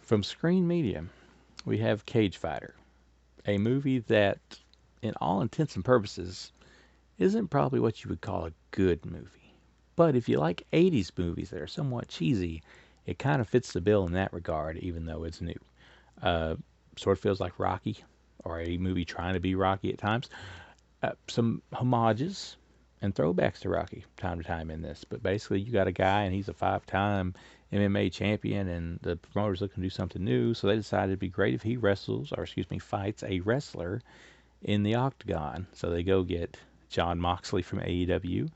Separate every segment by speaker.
Speaker 1: From Screen Media, we have Cagefighter, a movie that, in all intents and purposes, isn't probably what you would call a good movie. But if you like 80s movies that are somewhat cheesy, it kind of fits the bill in that regard, even though it's new. Uh, sort of feels like Rocky, or a movie trying to be Rocky at times. Some homages and throwbacks to Rocky time to time in this. But basically, you got a guy, and he's a five-time MMA champion, and the promoters looking to do something new, so they decided it'd be great if he wrestles, or excuse me, fights a wrestler in the octagon. So they go get Jon Moxley from AEW,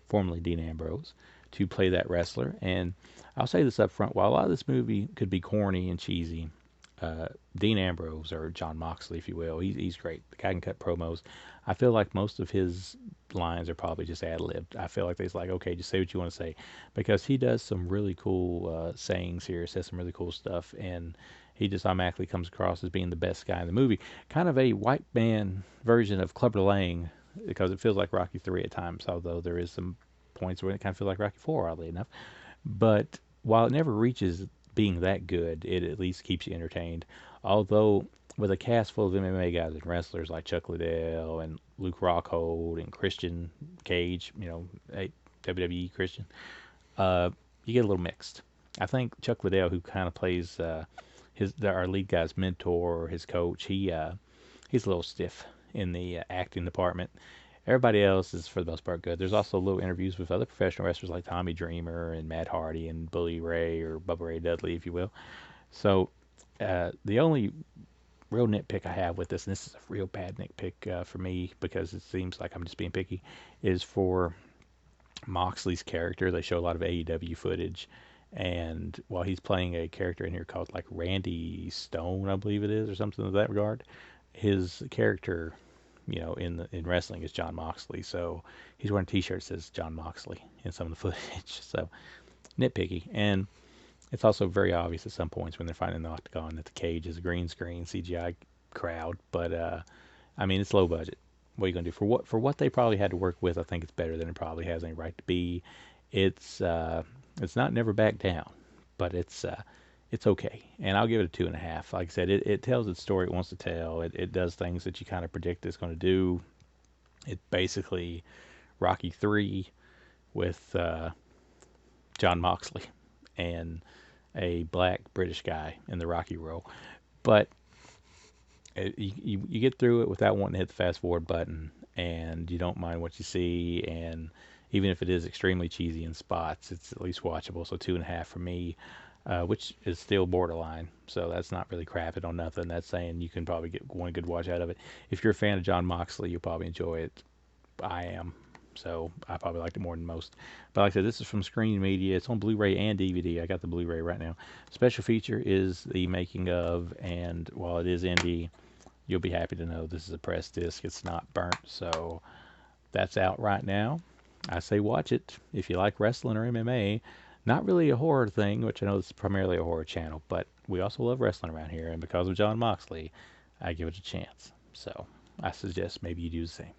Speaker 1: formerly Dean Ambrose, to play that wrestler. And I'll say this up front: while a lot of this movie could be corny and cheesy, Dean Ambrose, or Jon Moxley, if you will, he's great. The guy can cut promos. I feel like most of his lines are probably just ad-libbed. I feel like he's like, okay, just say what you want to say, because he does some really cool sayings here, says some really cool stuff, and he just automatically comes across as being the best guy in the movie. Kind of a white man version of Clubber Lang, because it feels like Rocky 3 at times, although there is some points where it kind of feels like Rocky 4, oddly enough. But while it never reaches being that good, it at least keeps you entertained. Although with a cast full of MMA guys and wrestlers like Chuck Liddell and Luke Rockhold and Christian Cage, a WWE Christian, you get a little mixed. I think Chuck Liddell, who kind of plays our lead guy's mentor or his coach, he's a little stiff in the acting department. Everybody else is, for the most part, good. There's also little interviews with other professional wrestlers like Tommy Dreamer and Matt Hardy and Bully Ray, or Bubba Ray Dudley, if you will. So the only real nitpick I have with this, and this is a real bad nitpick for me because it seems like I'm just being picky, is for Moxley's character. They show a lot of AEW footage, and while he's playing a character in here called like Randy Stone, I believe it is, or something of that regard, his character, in wrestling is Jon Moxley. So he's wearing a T-shirt that says Jon Moxley in some of the footage. So nitpicky, and it's also very obvious at some points when they're fighting the octagon that the cage is a green screen CGI crowd. But I mean, it's low budget. What are you gonna do for what they probably had to work with? I think it's better than it probably has any right to be. It's not Never Back Down, but it's okay, and I'll give it a 2.5. Like I said, it tells its story it wants to tell. It does things that you kind of predict it's going to do. It's basically Rocky 3 with Jon Moxley and a black British guy in the Rocky role. But you get through it without wanting to hit the fast forward button, and you don't mind what you see. And even if it is extremely cheesy in spots, it's at least watchable. So 2.5 for me, which is still borderline. So that's not really crapping on nothing. That's saying you can probably get one good watch out of it. If you're a fan of Jon Moxley, you'll probably enjoy it. I am. So I probably liked it more than most. But like I said, this is from Screen Media. It's on Blu-ray and DVD. I got the Blu-ray right now. Special feature is the making of, and while it is indie, you'll be happy to know this is a press disc. It's not burnt. So that's out right now. I say watch it if you like wrestling or MMA. Not really a horror thing, which I know this is primarily a horror channel, but we also love wrestling around here, and because of Jon Moxley, I give it a chance. So I suggest maybe you do the same.